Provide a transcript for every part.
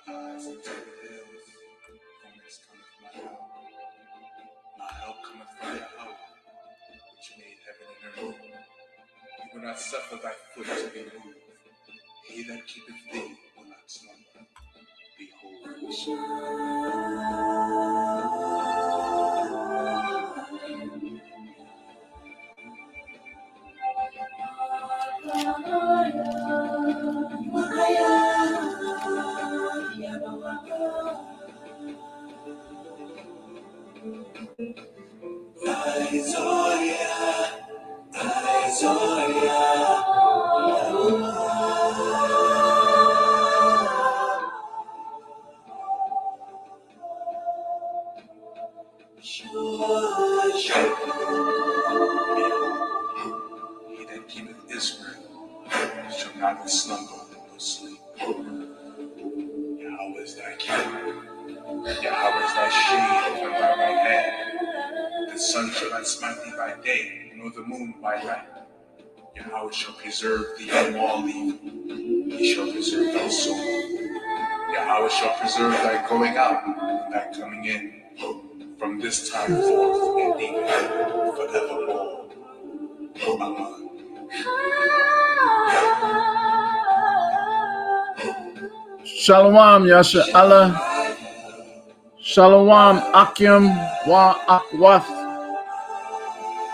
eyes unto the hills, from whence cometh my help. My help cometh from Yahweh, which made heaven and earth. He will not suffer thy foot to be moved. He that keepeth thee will not slumber. Behold. He that keepeth Israel shall not slumber nor sleep. Yahweh is thy keeper. Yahweh is thy shade upon thy right hand. The sun shall not smite thee by day, nor the moon by night. Yahweh shall preserve thee from all evil. He shall preserve thy soul. Yahweh shall preserve thy going out and thy coming in, from this time forth and even forevermore. Amen. Shalom, Yasha Allah. Shalom, Akim wa Akwath.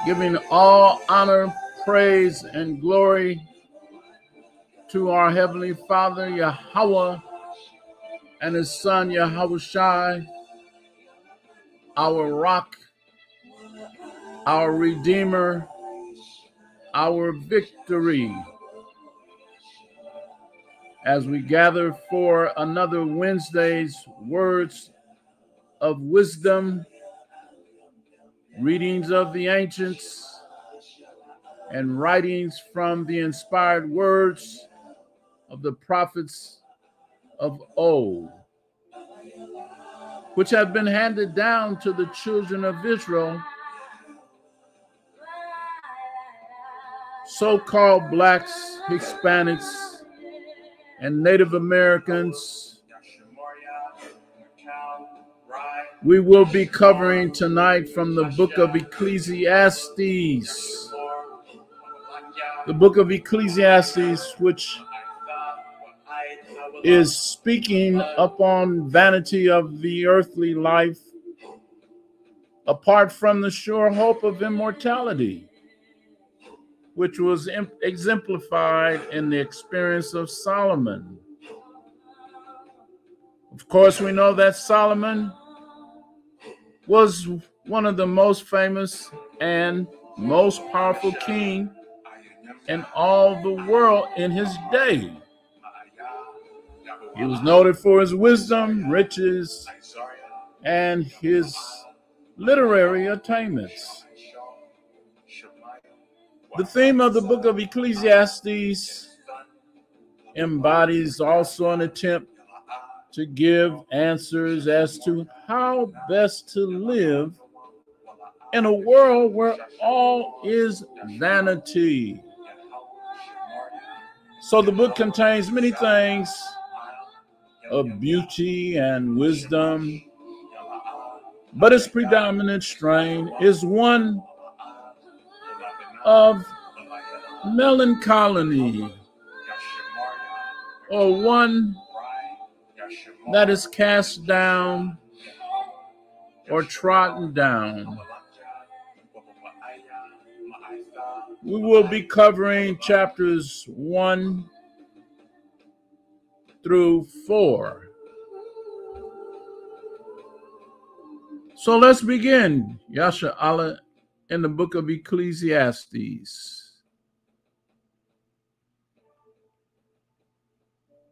Giving all honor, praise, and glory to our Heavenly Father, Yahweh, and His Son, Yahushai, our rock, our Redeemer, our victory. As we gather for another Wednesday's Words of Wisdom, readings of the ancients, and writings from the inspired words of the prophets of old, which have been handed down to the children of Israel, so-called blacks, Hispanics, and Native Americans. We will be covering tonight from the book of Ecclesiastes. The book of Ecclesiastes, which is speaking upon vanity of the earthly life, apart from the sure hope of immortality, which was exemplified in the experience of Solomon. Of course, we know that Solomon was one of the most famous and most powerful king in all the world in his day. He was noted for his wisdom, riches, and his literary attainments. The theme of the book of Ecclesiastes embodies also an attempt to give answers as to how best to live in a world where all is vanity. So the book contains many things of beauty and wisdom, but its predominant strain is one of melancholy, or one that is cast down or trodden down. We will be covering chapters 1 through 4. So let's begin, Yasha Allah, in the book of Ecclesiastes.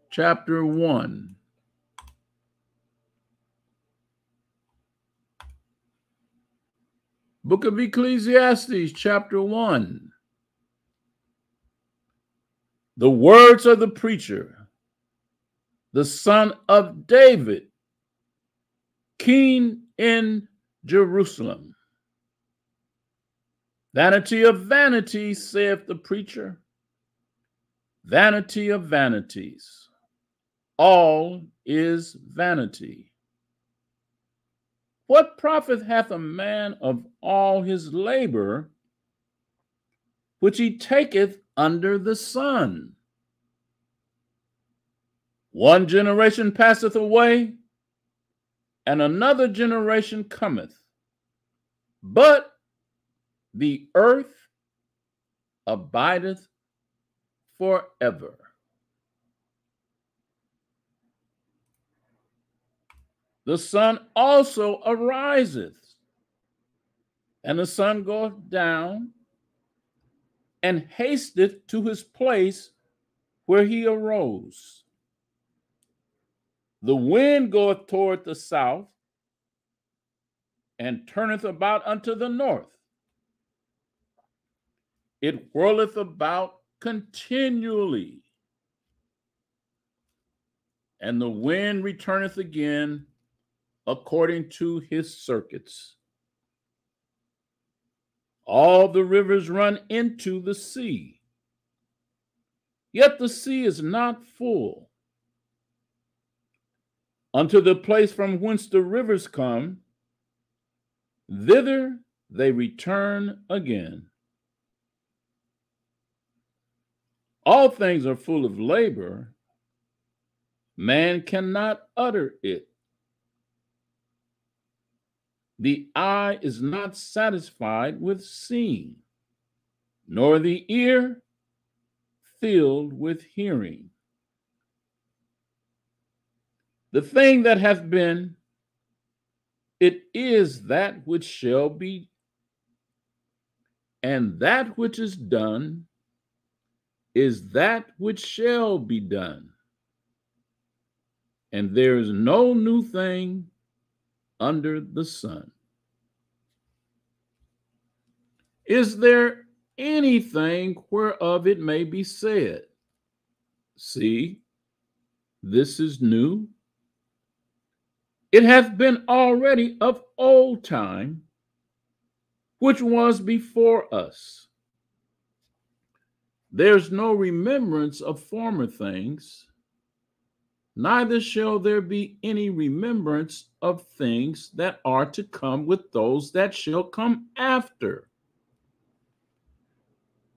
Chapter 1. Book of Ecclesiastes, chapter 1. The words of the preacher, the son of David, king in Jerusalem. Vanity of vanities, saith the preacher. Vanity of vanities. all is vanity. What profit hath a man of all his labor which he taketh under the sun? One generation passeth away, and another generation cometh, but the earth abideth forever. The sun also ariseth, and the sun goeth down, and hasteth to his place where he arose. The wind goeth toward the south, and turneth about unto the north. It whirleth about continually, and the wind returneth again according to his circuits. All the rivers run into the sea, yet the sea is not full. Unto the place from whence the rivers come, thither they return again. All things are full of labor. Man cannot utter it. The eye is not satisfied with seeing, nor the ear filled with hearing. The thing that hath been, it is that which shall be, and that which is done is that which shall be done. And there is no new thing under the sun. Is there anything whereof it may be said, see, this is new? It hath been already of old time, which was before us. There's no remembrance of former things, neither shall there be any remembrance of things that are to come with those that shall come after.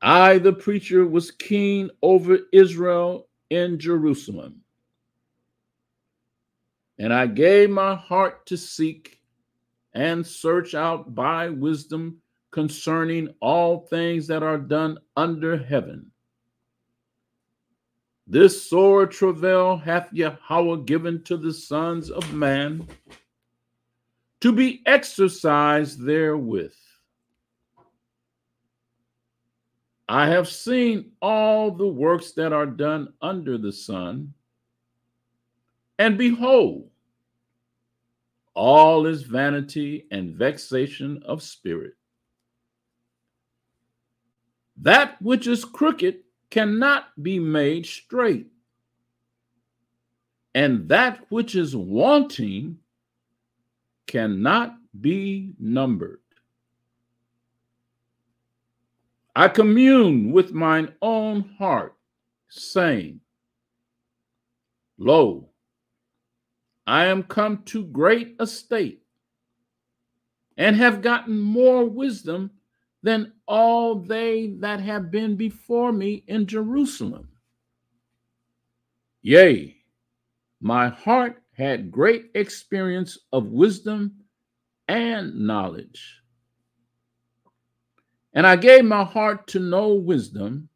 I, the preacher, was king over Israel in Jerusalem, and I gave my heart to seek and search out by wisdom concerning all things that are done under heaven. This sore travail hath Yahweh given to the sons of man, to be exercised therewith. I have seen all the works that are done under the sun, and behold, all is vanity and vexation of spirit. That which is crooked cannot be made straight, and that which is wanting cannot be numbered. I commune with mine own heart, saying, Lo, I am come to great estate, and have gotten more wisdom than all they that have been before me in Jerusalem. Yea, my heart had great experience of wisdom and knowledge. And I gave my heart to know wisdom,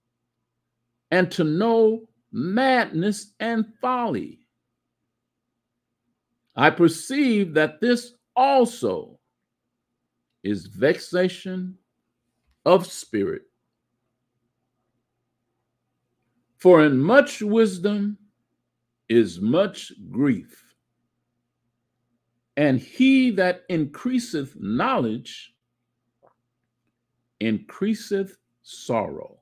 and to know madness and folly. I perceive that this also is vexation of spirit. For in much wisdom is much grief, and he that increaseth knowledge increaseth sorrow.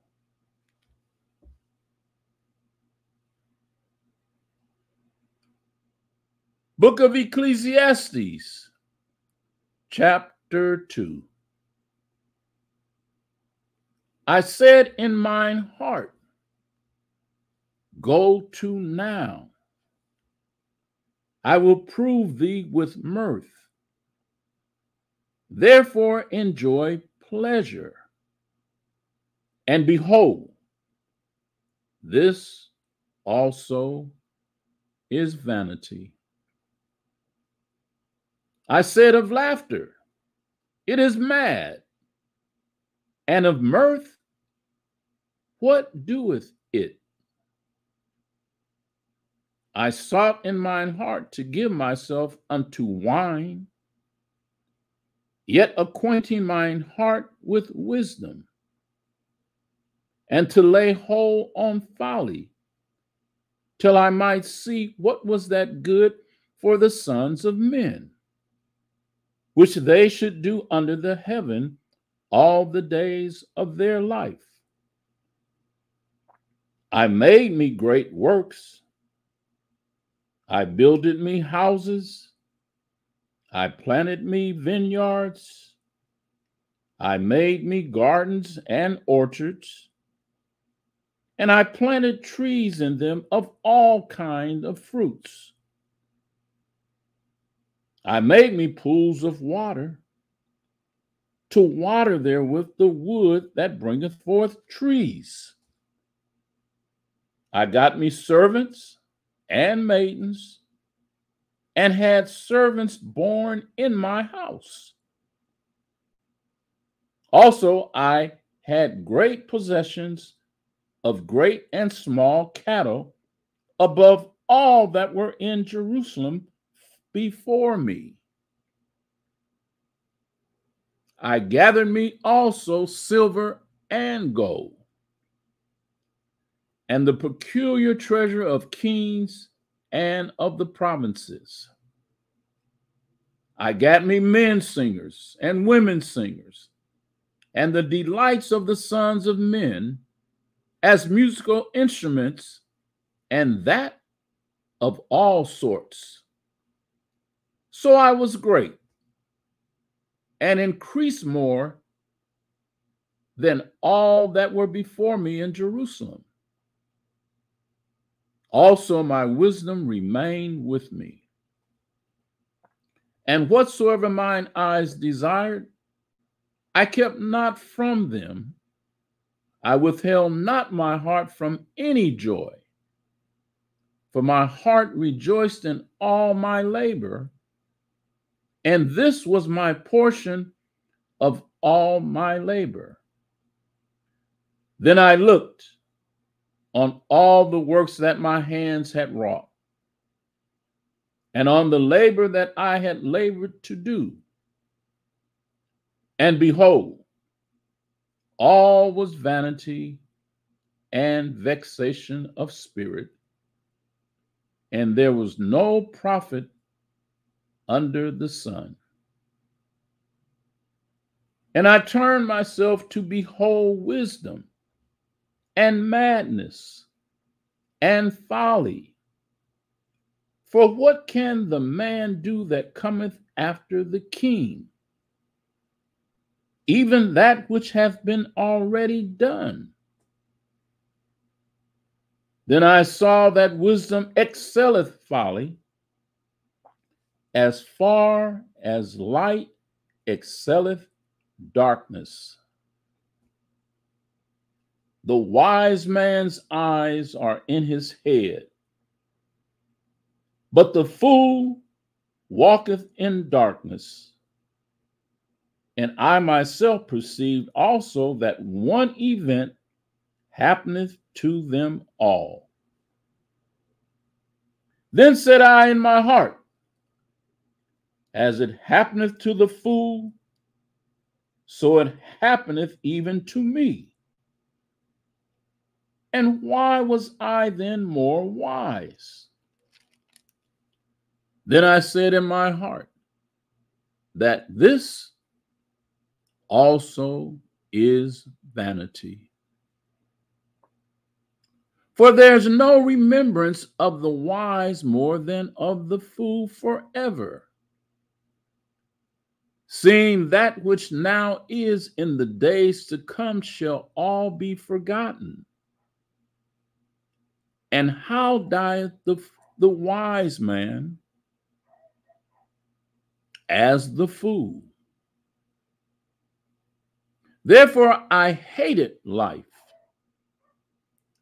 Book of Ecclesiastes, chapter 2. I said in mine heart, Go to now, I will prove thee with mirth. Therefore enjoy pleasure. And behold, this also is vanity. I said of laughter, it is mad, and of mirth, what doeth it? I sought in mine heart to give myself unto wine, yet acquainting mine heart with wisdom, and to lay hold on folly, till I might see what was that good for the sons of men, which they should do under the heaven all the days of their life. I made me great works. I builded me houses. I planted me vineyards. I made me gardens and orchards. And I planted trees in them of all kinds of fruits. I made me pools of water, to water therewith the wood that bringeth forth trees. I got me servants and maidens, and had servants born in my house. Also, I had great possessions of great and small cattle, above all that were in Jerusalem before me. I gathered me also silver and gold, and the peculiar treasure of kings and of the provinces. I got me men singers and women singers, and the delights of the sons of men as musical instruments, and that of all sorts. So I was great, and increased more than all that were before me in Jerusalem. Also my wisdom remained with me. And whatsoever mine eyes desired, I kept not from them. I withheld not my heart from any joy. For my heart rejoiced in all my labor, and this was my portion of all my labor. Then I looked on all the works that my hands had wrought, and on the labor that I had labored to do. And behold, all was vanity and vexation of spirit, and there was no profit under the sun. And I turned myself to behold wisdom and madness and folly. For what can the man do that cometh after the king? Even that which hath been already done. Then I saw that wisdom excelleth folly, as far as light excelleth darkness. The wise man's eyes are in his head, but the fool walketh in darkness. And I myself perceived also that one event happeneth to them all. Then said I in my heart, as it happeneth to the fool, so it happeneth even to me. And why was I then more wise? Then I said in my heart, that this also is vanity. For there's no remembrance of the wise more than of the fool forever. Seeing that which now is in the days to come shall all be forgotten. And how dieth the wise man as the fool. Therefore I hated life,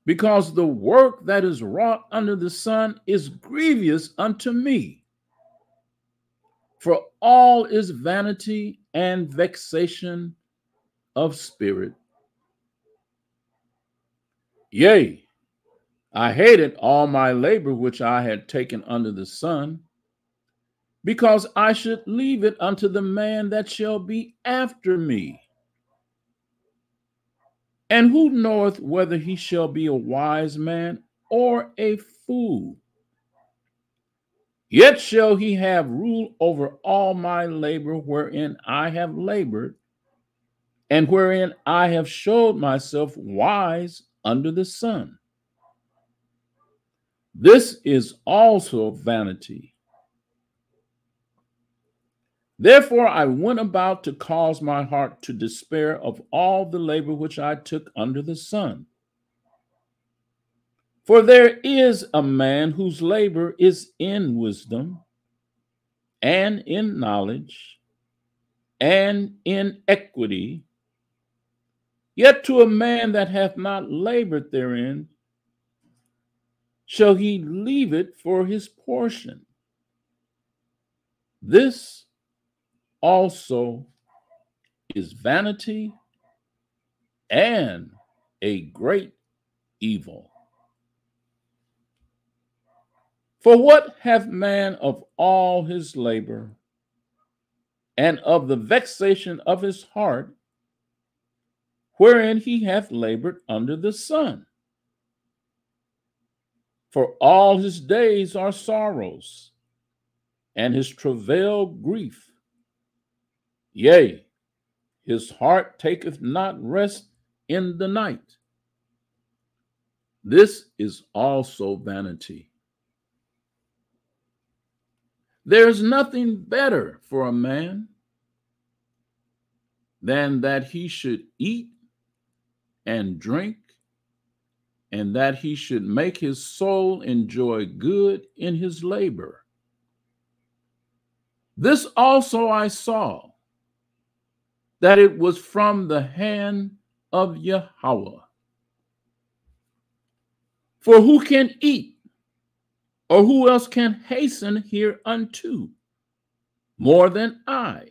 because the work that is wrought under the sun is grievous unto me. For all is vanity and vexation of spirit. Yea, I hated all my labor which I had taken under the sun, because I should leave it unto the man that shall be after me. And who knoweth whether he shall be a wise man or a fool? Yet shall he have rule over all my labor wherein I have labored, and wherein I have showed myself wise under the sun. This is also vanity. Therefore I went about to cause my heart to despair of all the labor which I took under the sun. For there is a man whose labor is in wisdom, and in knowledge, and in equity, yet to a man that hath not labored therein shall he leave it for his portion. This also is vanity and a great evil. For what hath man of all his labor, and of the vexation of his heart, wherein he hath labored under the sun? For all his days are sorrows, and his travail grief. Yea, his heart taketh not rest in the night. This is also vanity. There is nothing better for a man than that he should eat and drink, and that he should make his soul enjoy good in his labor. This also I saw, that it was from the hand of Yahweh. For who can eat, or who else can hasten hereunto more than I?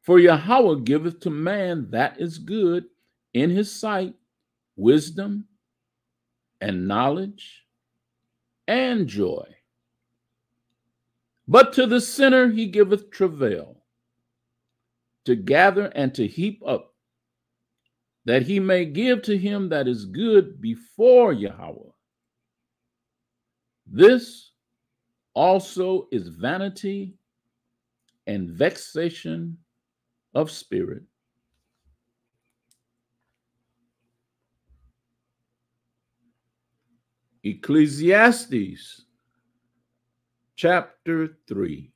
For Yahweh giveth to man that is good in his sight, wisdom and knowledge and joy. But to the sinner he giveth travail, to gather and to heap up, that he may give to him that is good before Yahweh. This also is vanity and vexation of spirit. Ecclesiastes chapter 3.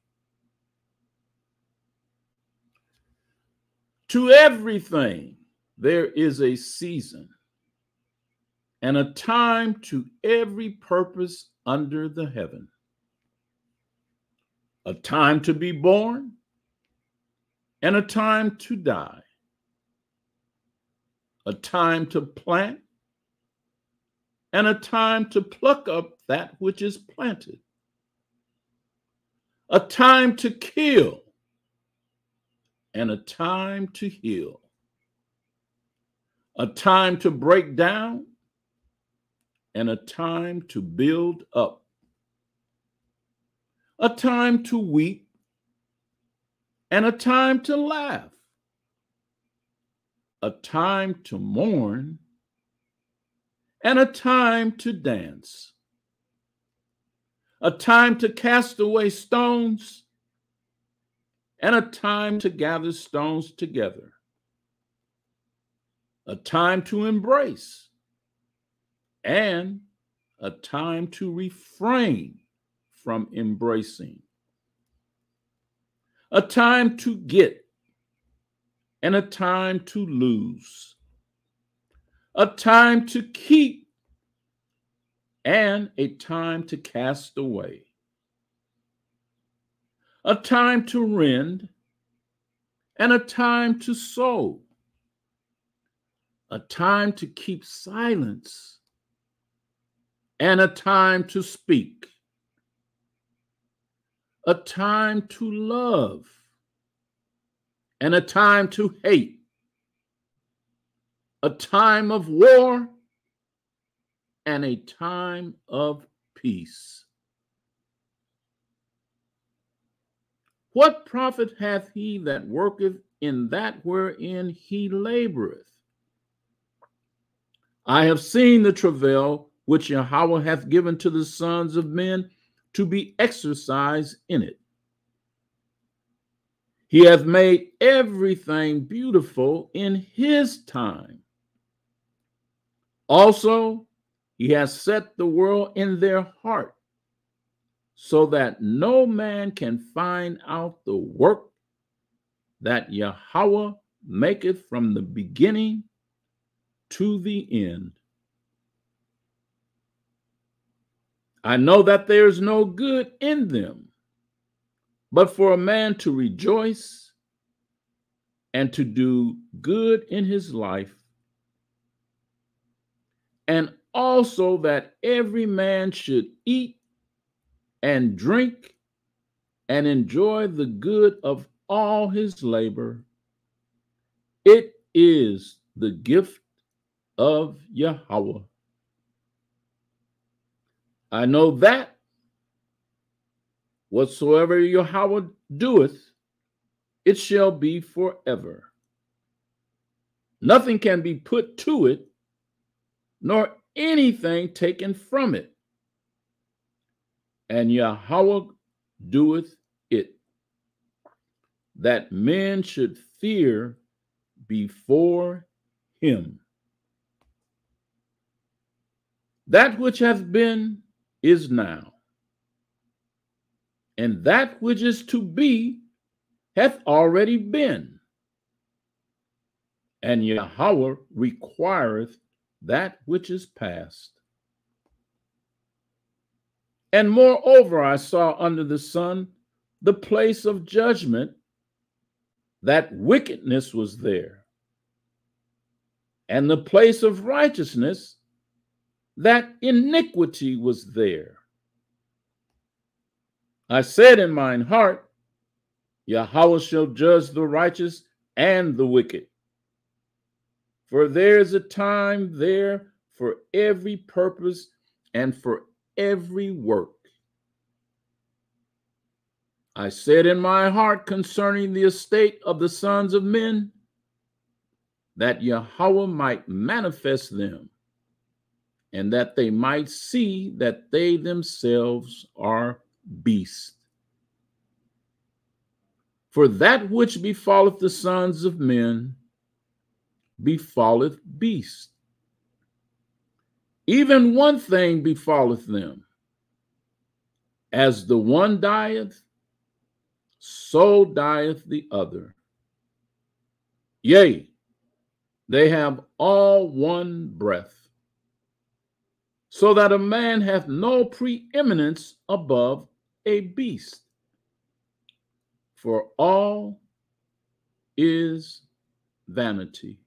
To everything there is a season, and a time to every purpose under the heaven. A time to be born, and a time to die. A time to plant, and a time to pluck up that which is planted. A time to kill, and a time to heal. A time to break down, and a time to build up. A time to weep, and a time to laugh. A time to mourn, and a time to dance. A time to cast away stones, and a time to gather stones together. A time to embrace, and a time to refrain from embracing. A time to get, and a time to lose. A time to keep, and a time to cast away. a time to rend, and a time to sow, a time to keep silence, and a time to speak, a time to love, and a time to hate, a time of war, and a time of peace. What profit hath he that worketh in that wherein he laboreth? I have seen the travail which Yahweh hath given to the sons of men to be exercised in it. He hath made everything beautiful in his time. Also, he has set the world in their heart, so that no man can find out the work that Yahweh maketh from the beginning to the end. I know that there is no good in them, but for a man to rejoice and to do good in his life, and also that every man should eat and drink and enjoy the good of all his labor. It is the gift of Yahweh. I know that whatsoever Yahweh doeth, it shall be forever. Nothing can be put to it, nor anything taken from it. And Yahweh doeth it, that men should fear before him. That which hath been is now, and that which is to be hath already been. And Yahweh requireth that which is past. And moreover, I saw under the sun the place of judgment, that wickedness was there, and the place of righteousness, that iniquity was there. I said in mine heart, Yahweh shall judge the righteous and the wicked. For there is a time there for every purpose and for every work. I said in my heart concerning the estate of the sons of men, that Yahweh might manifest them, and that they might see that they themselves are beasts. For that which befalleth the sons of men befalleth beasts. Even one thing befalleth them. As the one dieth, so dieth the other. Yea, they have all one breath, so that a man hath no preeminence above a beast. For all is vanity.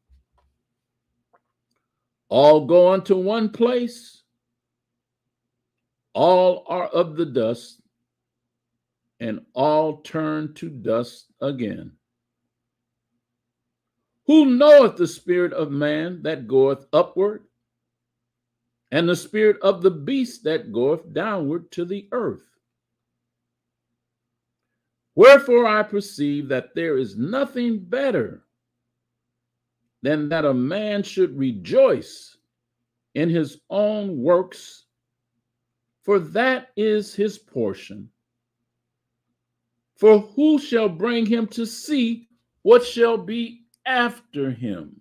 All go unto one place, all are of the dust, and all turn to dust again. Who knoweth the spirit of man that goeth upward, and the spirit of the beast that goeth downward to the earth? Wherefore I perceive that there is nothing better than that a man should rejoice in his own works, for that is his portion. For who shall bring him to see what shall be after him?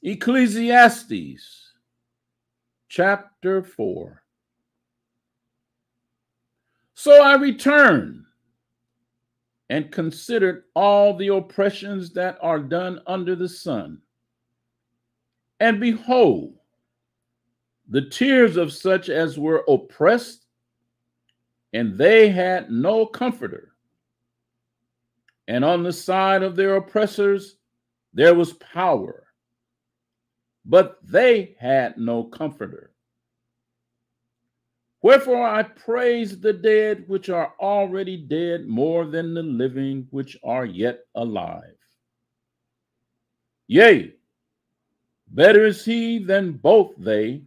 Ecclesiastes chapter 4. So I returned and considered all the oppressions that are done under the sun. And behold, the tears of such as were oppressed, and they had no comforter. And on the side of their oppressors there was power, but they had no comforter. Wherefore I praise the dead which are already dead more than the living which are yet alive. Yea, better is he than both they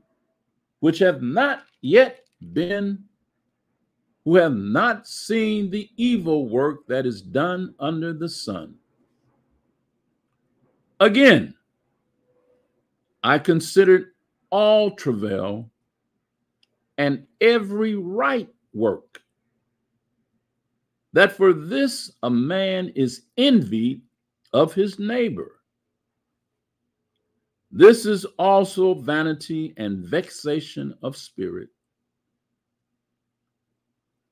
which have not yet been, who have not seen the evil work that is done under the sun. Again, I considered all travail and every right work, that for this a man is envied of his neighbor. This is also vanity and vexation of spirit.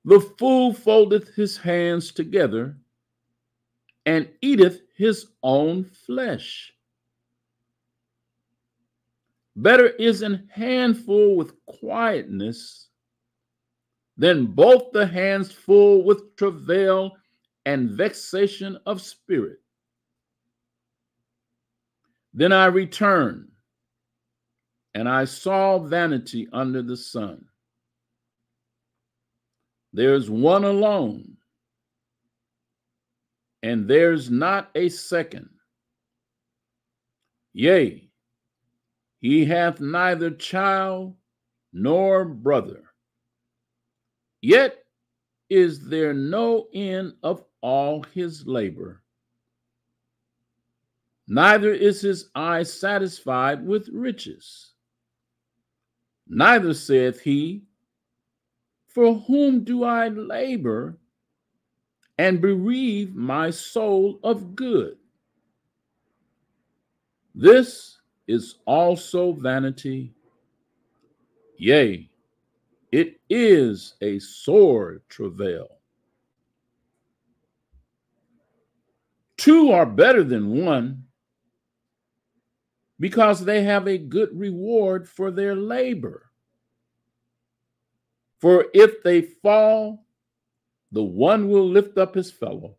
The fool foldeth his hands together and eateth his own flesh. Better is an handful with quietness than both the hands full with travail and vexation of spirit. Then I returned, and I saw vanity under the sun. There's one alone, and there's not a second. Yea, he hath neither child nor brother. Yet is there no end of all his labor. Neither is his eye satisfied with riches. Neither saith he, for whom do I labor and bereave my soul of good? This is also vanity. Yea, it is a sore travail. Two are better than one, because they have a good reward for their labor. For if they fall, the one will lift up his fellow.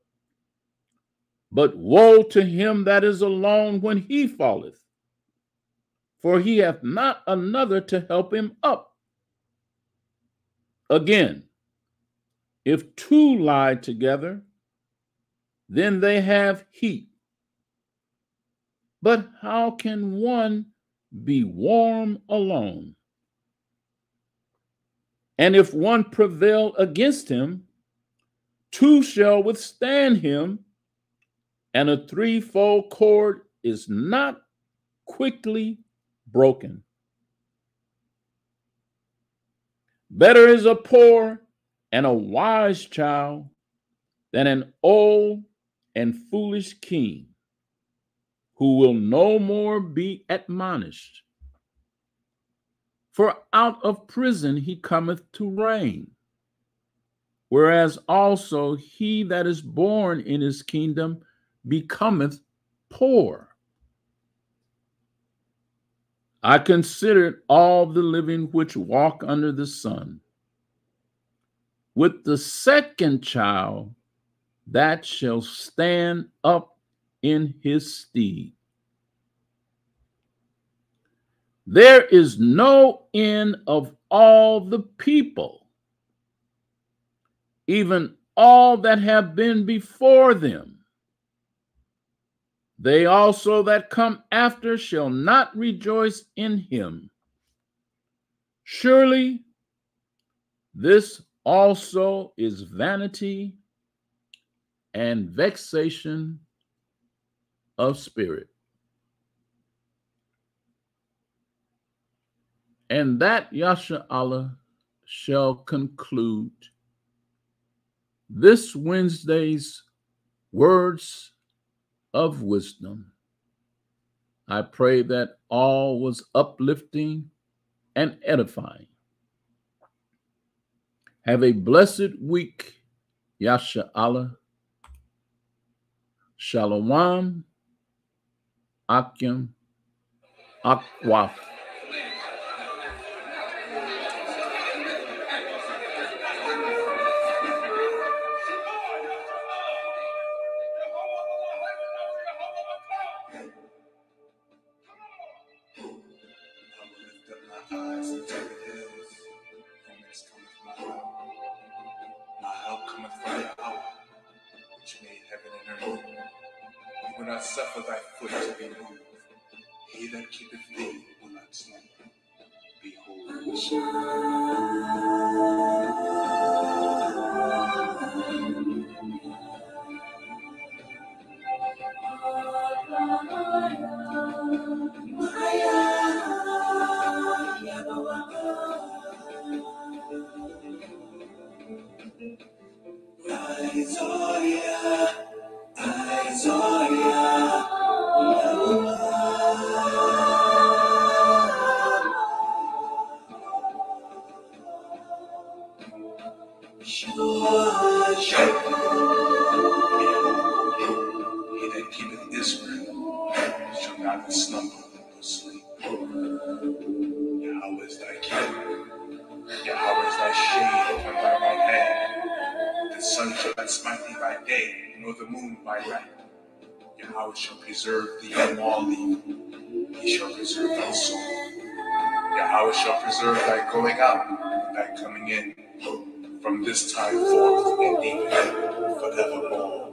But woe to him that is alone when he falleth, for he hath not another to help him up. Again, if two lie together, then they have heat. But how can one be warm alone? And if one prevail against him, two shall withstand him, and a threefold cord is not quickly broken. Better is a poor and a wise child than an old and foolish king, who will no more be admonished. For out of prison he cometh to reign, whereas also he that is born in his kingdom becometh poor. I considered all the living which walk under the sun, with the second child that shall stand up in his stead. There is no end of all the people, even all that have been before them. They also that come after shall not rejoice in him. Surely this also is vanity and vexation of spirit. And that Yasha Allah shall conclude this Wednesday's words of wisdom. I pray that all was uplifting and edifying. Have a blessed week, Yasha Allah. Shalom, Akim, IQAhmath. will not suffer thy foot to be moved. He that keepeth thee will not slumber. Behold. He that keepeth Israel shall not slumber nor sleep. Yahweh is thy keeper. Yahweh is thy shade upon thy right hand. The sun shall not smite thee by day, nor the moon by night. Yahweh shall preserve thee from all evil. He shall preserve thy soul. Yahweh shall preserve thy going out and thy coming in, from this time forth and even forevermore.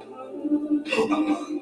Amen.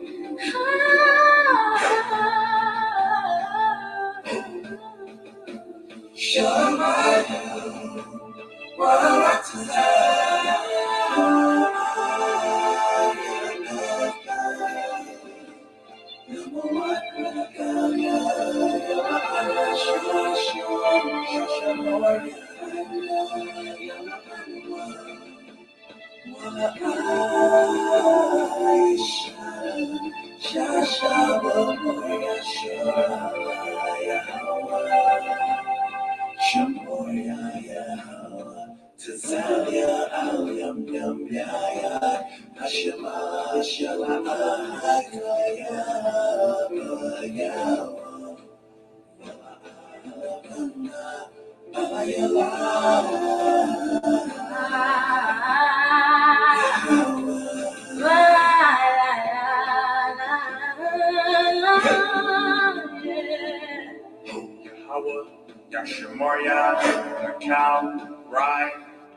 Yashamoria, Nakal, Rai,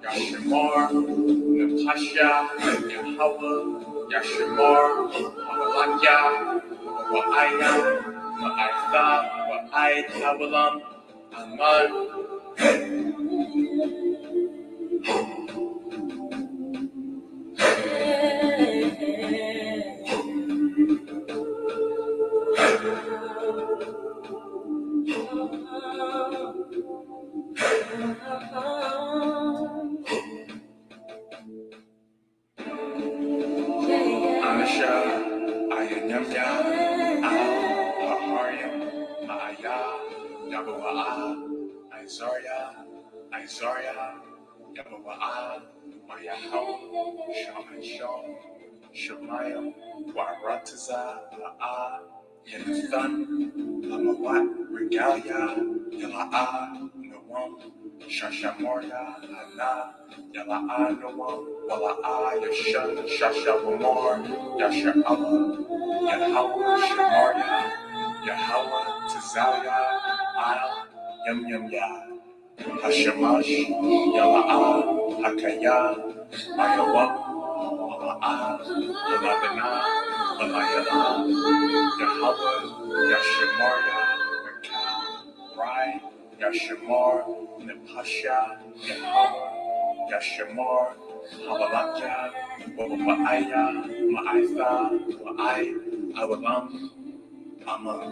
Yashamor, Napasha, Yahweh, Yashamor, Malakya, Wa'aya, Ma'aitha, Wa'ai, Hawalam, Aman. Anasha, Ayanyamya, Al-Haharyam, Ma'aya, Yabawa'a, Izaria, Yabawa'a, Mayahaw, Shamanshaw, Shemayim, Warataza, La'a, Yanathan, Lamawat, Regalia, Yala'a, Nawam, Shashamoria, Hana, Yala'a, Nawam, Wala'a, Yashan, Shashavamor, Yasha'ala, Yahweh, Shemaria, Yahweh, Tizalia, Al, Yam, Ya, Hashemash, Yala'a, Hakaya, Mayawam, Wala'a, Yaladana, Walayala, Yahweh, Yashemaria, Makal, Rai, Yashamar, Nepasha, Yahweh, Yashamar, Habalakya, Wa'aya, Ma'aitha, Wa'ai, Awalam, Aman.